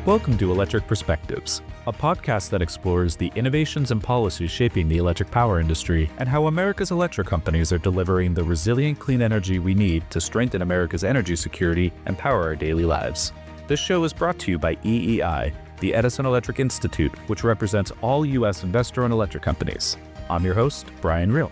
Welcome to Electric Perspectives, a podcast that explores the innovations and policies shaping the electric power industry and how America's electric companies are delivering the resilient clean energy we need to strengthen America's energy security and power our daily lives. This show is brought to you by EEI, the Edison Electric Institute, which represents all U.S. investor-owned electric companies. I'm your host, Brian Reel.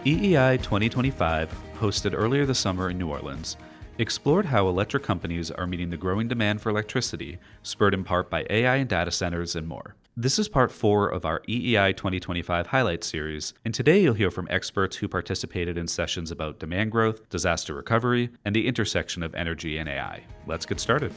EEI 2025, hosted earlier this summer in New Orleans, explored how electric companies are meeting the growing demand for electricity, spurred in part by AI and data centers and more. This is part 4 of our EEI 2025 Highlights series, and today you'll hear from experts who participated in sessions about demand growth, disaster recovery, and the intersection of energy and AI. Let's get started.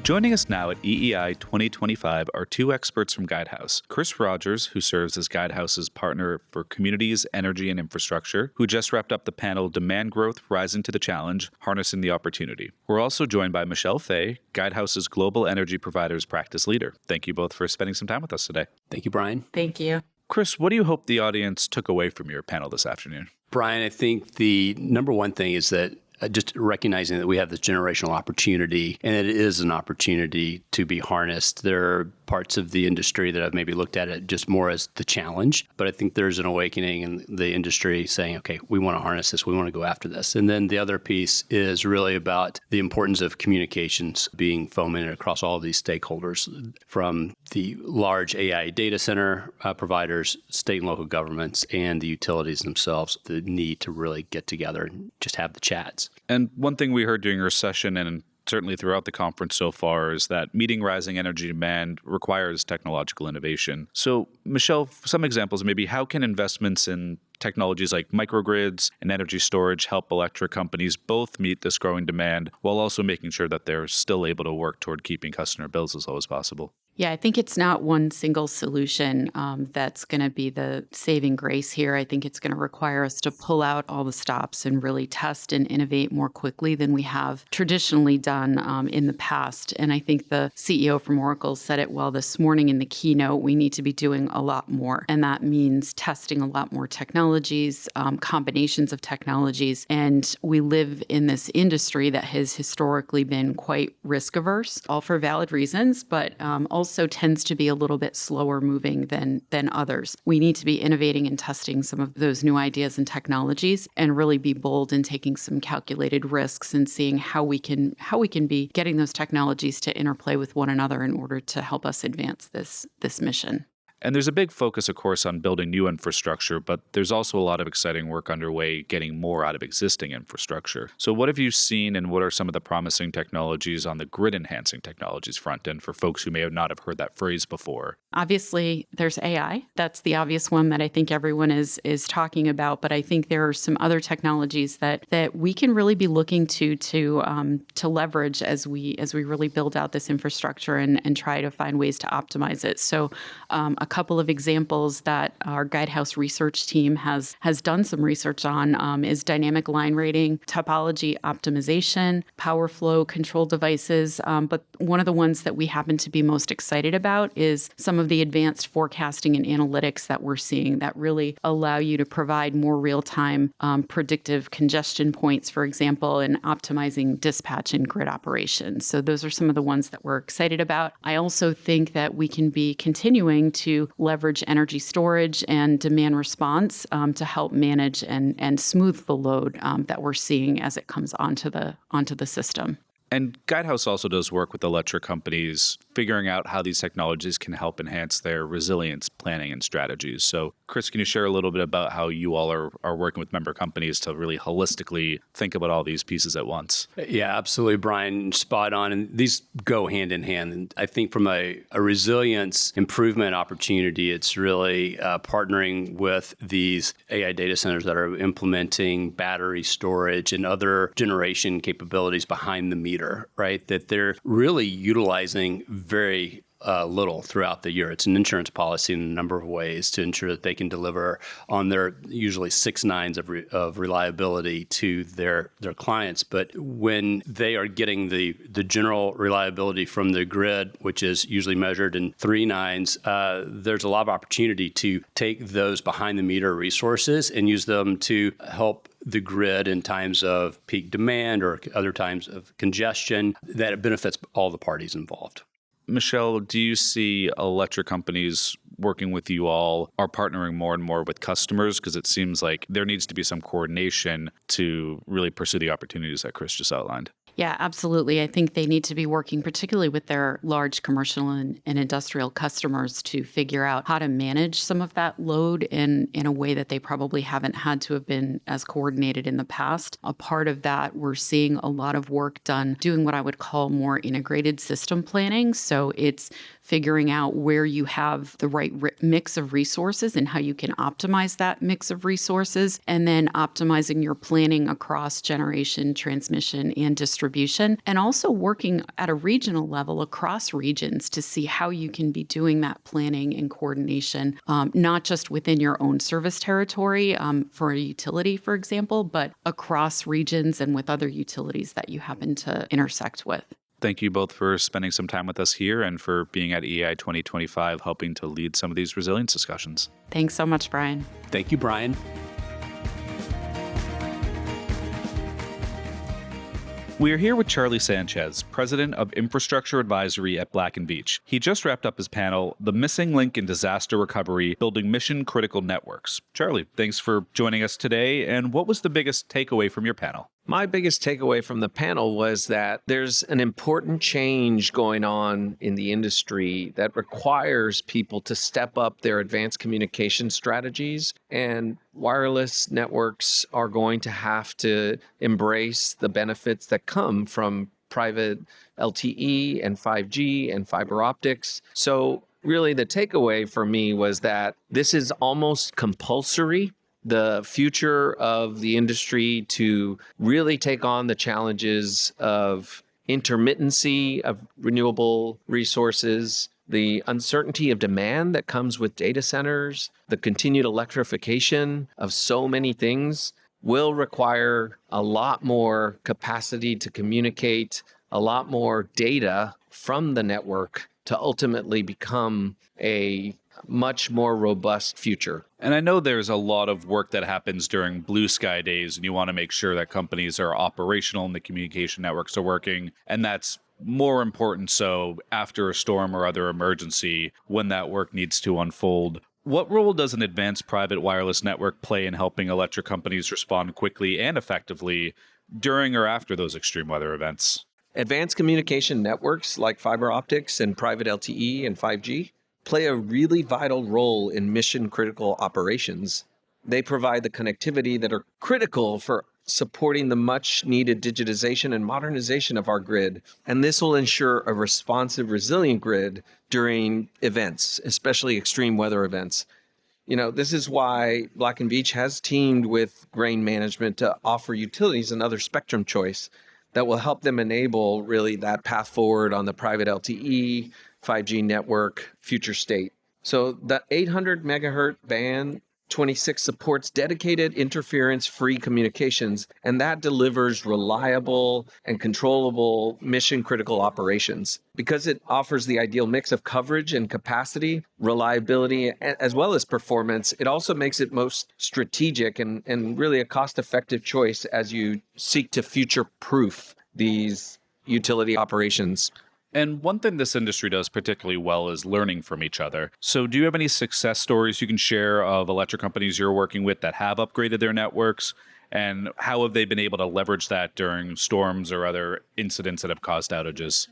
Joining us now at EEI 2025 are two experts from Guidehouse. Chris Rogers, who serves as Guidehouse's partner for communities, energy, and infrastructure, who just wrapped up the panel Demand Growth, Rising to the Challenge, Harnessing the Opportunity. We're also joined by Michelle Fay, Guidehouse's Global Energy Providers Practice Leader. Thank you both for spending some time with us today. Thank you, Brian. Thank you. Chris, what do you hope the audience took away from your panel this afternoon? Brian, I think the number one thing is that just recognizing that we have this generational opportunity, and it is an opportunity to be harnessed. There are parts of the industry that I've maybe looked at it just more as the challenge, but I think there's an awakening in the industry saying, okay, we want to harness this, we want to go after this. And then the other piece is really about the importance of communications being fomented across all of these stakeholders, from the large AI data center providers, state and local governments, and the utilities themselves, the need to really get together and just have the chats. And one thing we heard during our session, and certainly throughout the conference so far, is that meeting rising energy demand requires technological innovation. So, Michelle, some examples, maybe how can investments in technologies like microgrids and energy storage help electric companies both meet this growing demand while also making sure that they're still able to work toward keeping customer bills as low as possible? Yeah, I think it's not one single solution that's going to be the saving grace here. I think it's going to require us to pull out all the stops and really test and innovate more quickly than we have traditionally done in the past. And I think the CEO from Oracle said it well this morning in the keynote. We need to be doing a lot more. And that means testing a lot more technologies, combinations of technologies. And we live in this industry that has historically been quite risk averse, all for valid reasons, but also tends to be a little bit slower moving than others. We need to be innovating and testing some of those new ideas and technologies and really be bold in taking some calculated risks and seeing how we can be getting those technologies to interplay with one another in order to help us advance this mission. And there's a big focus, of course, on building new infrastructure, but there's also a lot of exciting work underway getting more out of existing infrastructure. So what have you seen, and what are some of the promising technologies on the grid-enhancing technologies front end for folks who may not have heard that phrase before? Obviously, there's AI. That's the obvious one that I think everyone is talking about, but I think there are some other technologies that we can really be looking to leverage as we really build out this infrastructure and try to find ways to optimize it. So a couple of examples that our Guidehouse research team has done some research on is dynamic line rating, topology optimization, power flow control devices. But one of the ones that we happen to be most excited about is some of the advanced forecasting and analytics that we're seeing that really allow you to provide more real-time predictive congestion points, for example, and optimizing dispatch and grid operations. So those are some of the ones that we're excited about. I also think that we can be continuing to leverage energy storage and demand response to help manage and smooth the load that we're seeing as it comes onto the system. And Guidehouse also does work with electric companies, figuring out how these technologies can help enhance their resilience planning and strategies. So, Chris, can you share a little bit about how you all are working with member companies to really holistically think about all these pieces at once? Yeah, absolutely, Brian. Spot on. And these go hand in hand. And I think from a resilience improvement opportunity, it's really partnering with these AI data centers that are implementing battery storage and other generation capabilities behind the meter. meter, right, that they're really utilizing very little throughout the year. It's an insurance policy in a number of ways to ensure that they can deliver on their usually 6 nines of reliability to their clients. But when they are getting the general reliability from the grid, which is usually measured in 3 nines, there's a lot of opportunity to take those behind the meter resources and use them to help the grid in times of peak demand or other times of congestion that it benefits all the parties involved. Michelle, do you see electric companies working with you all are partnering more and more with customers? Because it seems like there needs to be some coordination to really pursue the opportunities that Chris just outlined. Yeah, absolutely. I think they need to be working particularly with their large commercial and industrial customers to figure out how to manage some of that load in a way that they probably haven't had to have been as coordinated in the past. A part of that, we're seeing a lot of work done doing what I would call more integrated system planning. So it's figuring out where you have the right mix of resources and how you can optimize that mix of resources, and then optimizing your planning across generation, transmission, and distribution, and also working at a regional level across regions to see how you can be doing that planning and coordination, not just within your own service territory for a utility, for example, but across regions and with other utilities that you happen to intersect with. Thank you both for spending some time with us here and for being at EEI 2025, helping to lead some of these resilience discussions. Thanks so much, Brian. Thank you, Brian. We are here with Charlie Sanchez, President of Infrastructure Advisory at Black & Veatch. He just wrapped up his panel, The Missing Link in Disaster Recovery, Building Mission-Critical Networks. Charlie, thanks for joining us today. And what was the biggest takeaway from your panel? My biggest takeaway from the panel was that there's an important change going on in the industry that requires people to step up their advanced communication strategies, and wireless networks are going to have to embrace the benefits that come from private LTE and 5G and fiber optics. So really the takeaway for me was that this is almost compulsory. The future of the industry to really take on the challenges of intermittency of renewable resources, the uncertainty of demand that comes with data centers, the continued electrification of so many things will require a lot more capacity to communicate, a lot more data from the network to ultimately become a much more robust future. And I know there's a lot of work that happens during blue sky days, and you want to make sure that companies are operational and the communication networks are working. And that's more important so after a storm or other emergency when that work needs to unfold. What role does an advanced private wireless network play in helping electric companies respond quickly and effectively during or after those extreme weather events? Advanced communication networks like fiber optics and private LTE and 5G play a really vital role in mission-critical operations. They provide the connectivity that are critical for supporting the much-needed digitization and modernization of our grid. And this will ensure a responsive, resilient grid during events, especially extreme weather events. You know, this is why Black & Veatch has teamed with Grain Management to offer utilities another spectrum choice that will help them enable really that path forward on the private LTE, 5G network future state. So the 800 megahertz band 26 supports dedicated interference-free communications, and that delivers reliable and controllable mission-critical operations. Because it offers the ideal mix of coverage and capacity, reliability, as well as performance, it also makes it most strategic and really a cost-effective choice as you seek to future-proof these utility operations. And one thing this industry does particularly well is learning from each other. So do you have any success stories you can share of electric companies you're working with that have upgraded their networks? And how have they been able to leverage that during storms or other incidents that have caused outages?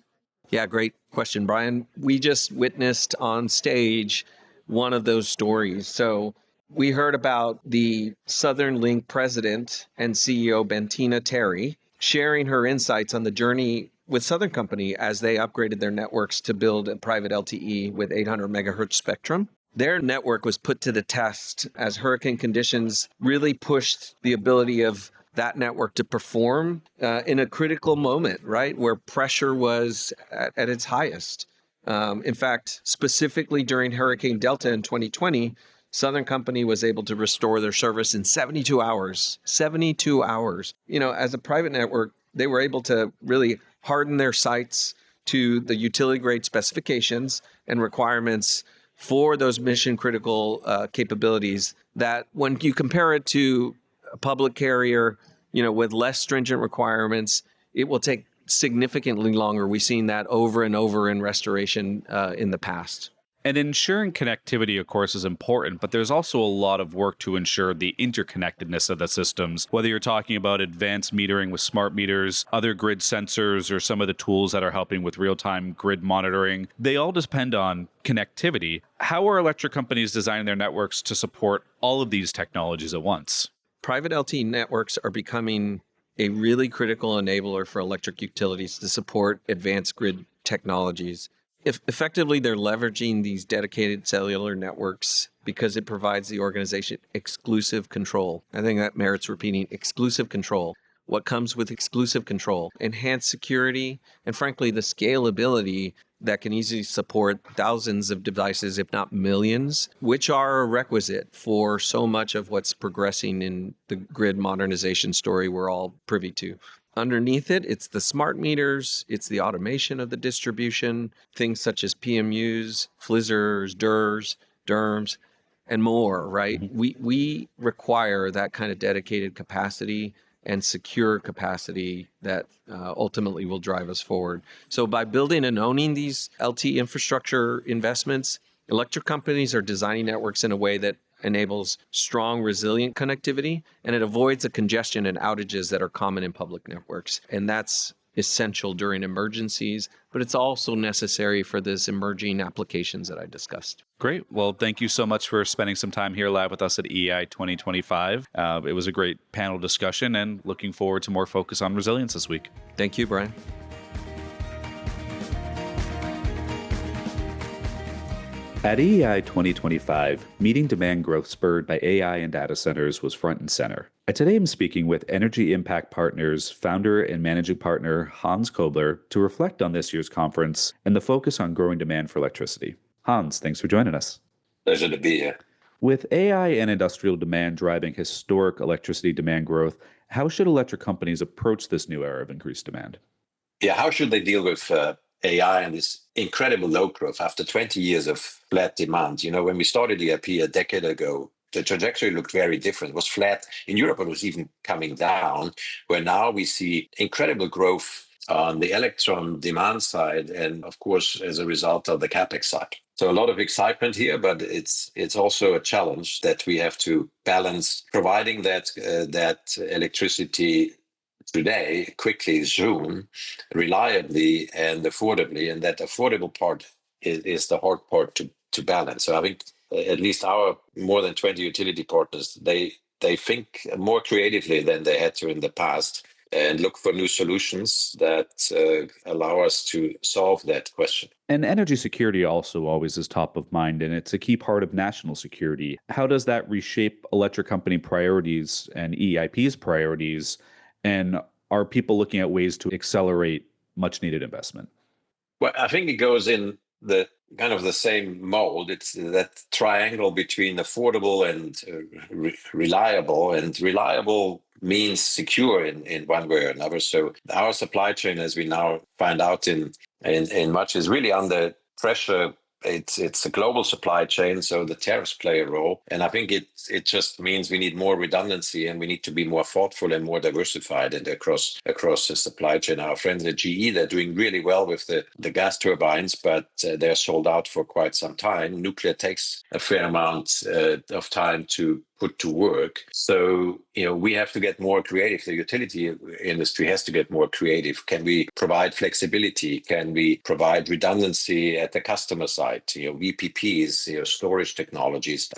Yeah, great question, Brian. We just witnessed on stage one of those stories. So we heard about the Southern Link president and CEO, Bentina Terry, sharing her insights on the journey with Southern Company as they upgraded their networks to build a private LTE with 800 megahertz spectrum. Their network was put to the test as hurricane conditions really pushed the ability of that network to perform in a critical moment, right, where pressure was at its highest. In fact, specifically during Hurricane Delta in 2020, Southern Company was able to restore their service in 72 hours. 72 hours. As a private network, they were able to really harden their sites to the utility grade specifications and requirements for those mission critical capabilities that when you compare it to a public carrier, with less stringent requirements, it will take significantly longer. We've seen that over and over in restoration in the past. And ensuring connectivity, of course, is important, but there's also a lot of work to ensure the interconnectedness of the systems, whether you're talking about advanced metering with smart meters, other grid sensors, or some of the tools that are helping with real-time grid monitoring. They all depend on connectivity. How are electric companies designing their networks to support all of these technologies at once? Private LTE networks are becoming a really critical enabler for electric utilities to support advanced grid technologies. Effectively, they're leveraging these dedicated cellular networks because it provides the organization exclusive control. I think that merits repeating: exclusive control. What comes with exclusive control? Enhanced security, and frankly, the scalability that can easily support thousands of devices, if not millions, which are a requisite for so much of what's progressing in the grid modernization story we're all privy to. Underneath it, it's the smart meters, it's the automation of the distribution, things such as PMUs, FLIZRs, DERMs, and more, right? We require that kind of dedicated capacity and secure capacity that ultimately will drive us forward. So by building and owning these LTE infrastructure investments, electric companies are designing networks in a way that enables strong, resilient connectivity, and it avoids the congestion and outages that are common in public networks. And that's essential during emergencies, but it's also necessary for these emerging applications that I discussed. Great. Well, thank you so much for spending some time here live with us at EEI 2025. It was a great panel discussion, and looking forward to more focus on resilience this week. Thank you, Brian. At EEI 2025, meeting demand growth spurred by AI and data centers was front and center. Today I'm speaking with Energy Impact Partners founder and managing partner Hans Kobler to reflect on this year's conference and the focus on growing demand for electricity. Hans, thanks for joining us. Pleasure to be here. With AI and industrial demand driving historic electricity demand growth, how should electric companies approach this new era of increased demand? Yeah, how should they deal with AI and this incredible load growth after 20 years of flat demand? When we started ERP a decade ago, the trajectory looked very different. It was flat. In Europe, it was even coming down, where now we see incredible growth on the electron demand side, and of course, as a result of the CapEx side. So a lot of excitement here, but it's also a challenge that we have to balance providing that electricity today, quickly, soon, reliably, and affordably. And that affordable part is the hard part to balance. So I think at least our more than 20 utility partners, they think more creatively than they had to in the past and look for new solutions that allow us to solve that question. And energy security also always is top of mind, and it's a key part of national security. How does that reshape electric company priorities and EIP's priorities? And are people looking at ways to accelerate much needed investment? Well, I think it goes in the kind of the same mold. It's that triangle between affordable and reliable. And reliable means secure in one way or another. So our supply chain, as we now find out in much, is really under pressure. It's a global supply chain, so the tariffs play a role. And I think it just means we need more redundancy, and we need to be more thoughtful and more diversified and across the supply chain. Our friends at GE, they're doing really well with the gas turbines, but they're sold out for quite some time. Nuclear takes a fair amount of time to put to work. So, we have to get more creative. The utility industry has to get more creative. Can we provide flexibility? Can we provide redundancy at the customer side? VPPs, storage technologies.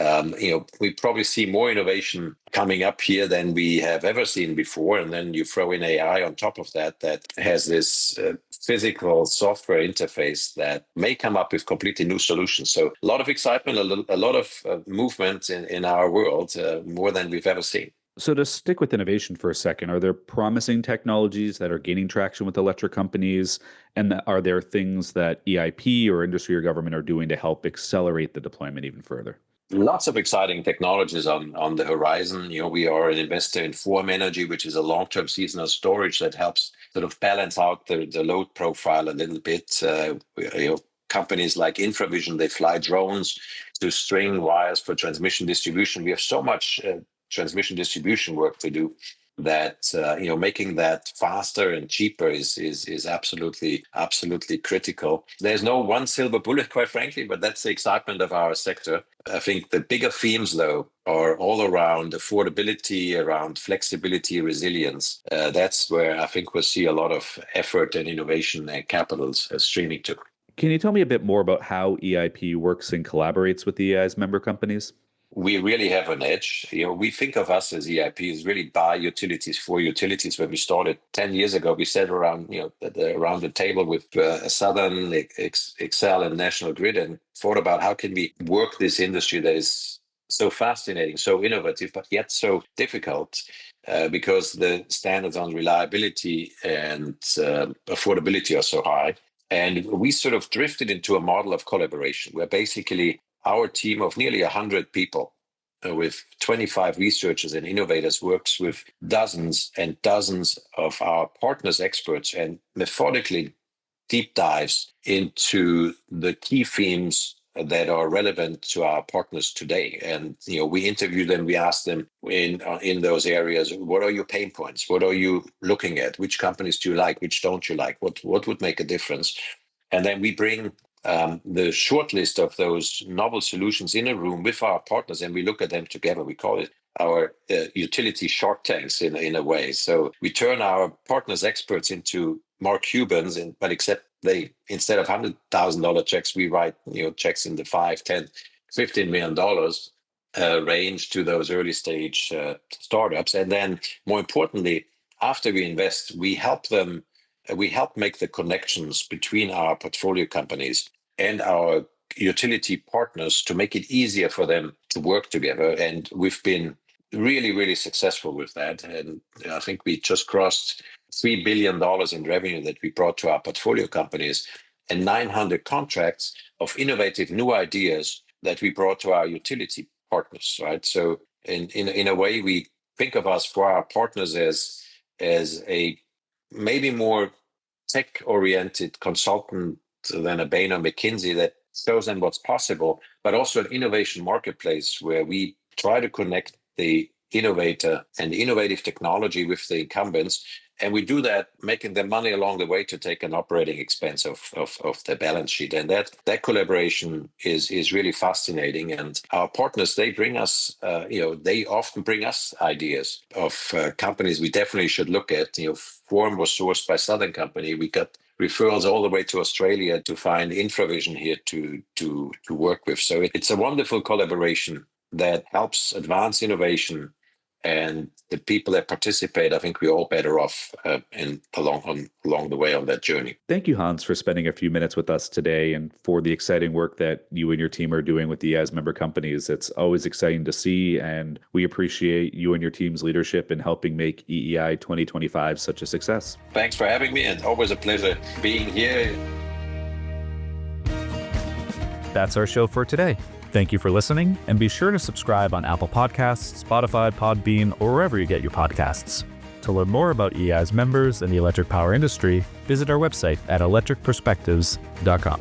We probably see more innovation coming up here than we have ever seen before. And then you throw in AI on top of that has this physical software interface that may come up with completely new solutions. So a lot of excitement, a lot of movement in our world, more than we've ever seen. So to stick with innovation for a second, are there promising technologies that are gaining traction with electric companies? And are there things that EIP or industry or government are doing to help accelerate the deployment even further? Lots of exciting technologies on the horizon. We are an investor in Form Energy, which is a long-term seasonal storage that helps sort of balance out the load profile a little bit. Companies like Infravision, they fly drones to string wires for transmission distribution. We have so much transmission distribution work to do that making that faster and cheaper is absolutely critical. There's no one silver bullet, quite frankly, but that's the excitement of our sector. I think the bigger themes, though, are all around affordability, around flexibility, resilience. That's where I think we'll see a lot of effort and innovation and capitals streaming to. Can you tell me a bit more about how EIP works and collaborates with the EI's member companies? We really have an edge. We think of us as EIP as really by utilities for utilities. When we started 10 years ago, we sat around, around the table with Southern, Excel, and National Grid, and thought about how can we work this industry that is so fascinating, so innovative, but yet so difficult because the standards on reliability and affordability are so high. And we sort of drifted into a model of collaboration where basically our team of nearly 100 people with 25 researchers and innovators works with dozens and dozens of our partners, experts, and methodically deep dives into the key themes that are relevant to our partners today. And we interview them, we ask them in those areas, what are your pain points? What are you looking at? Which companies do you like? Which don't you like? What would make a difference? And then we bring the short list of those novel solutions in a room with our partners, and we look at them together. We call it our utility shark tanks in a way. So we turn our partners' experts into Mark Cubans, but except they, instead of $100,000 checks, we write checks in the $5, $10, $15 million range to those early stage startups. And then more importantly, after we invest, we help make the connections between our portfolio companies and our utility partners to make it easier for them to work together. And we've been really, really successful with that. And I think we just crossed $3 billion in revenue that we brought to our portfolio companies and 900 contracts of innovative new ideas that we brought to our utility partners, right? So in a way, we think of us for our partners as a maybe more tech-oriented consultant than a Bain or McKinsey that shows them what's possible, but also an innovation marketplace where we try to connect the innovator and the innovative technology with the incumbents. And we do that, making them money along the way to take an operating expense of the balance sheet. And that collaboration is really fascinating. And our partners, they bring us, they often bring us ideas of companies we definitely should look at. Form was sourced by Southern Company. We got referrals all the way to Australia to find Infravision here to work with. So it's a wonderful collaboration that helps advance innovation. And the people that participate, I think we're all better off along the way on that journey. Thank you, Hans, for spending a few minutes with us today and for the exciting work that you and your team are doing with the EI's member companies. It's always exciting to see, and we appreciate you and your team's leadership in helping make EEI 2025 such a success. Thanks for having me, and always a pleasure being here. That's our show for today. Thank you for listening, and be sure to subscribe on Apple Podcasts, Spotify, Podbean, or wherever you get your podcasts. To learn more about EEI's members and the electric power industry, visit our website at electricperspectives.com.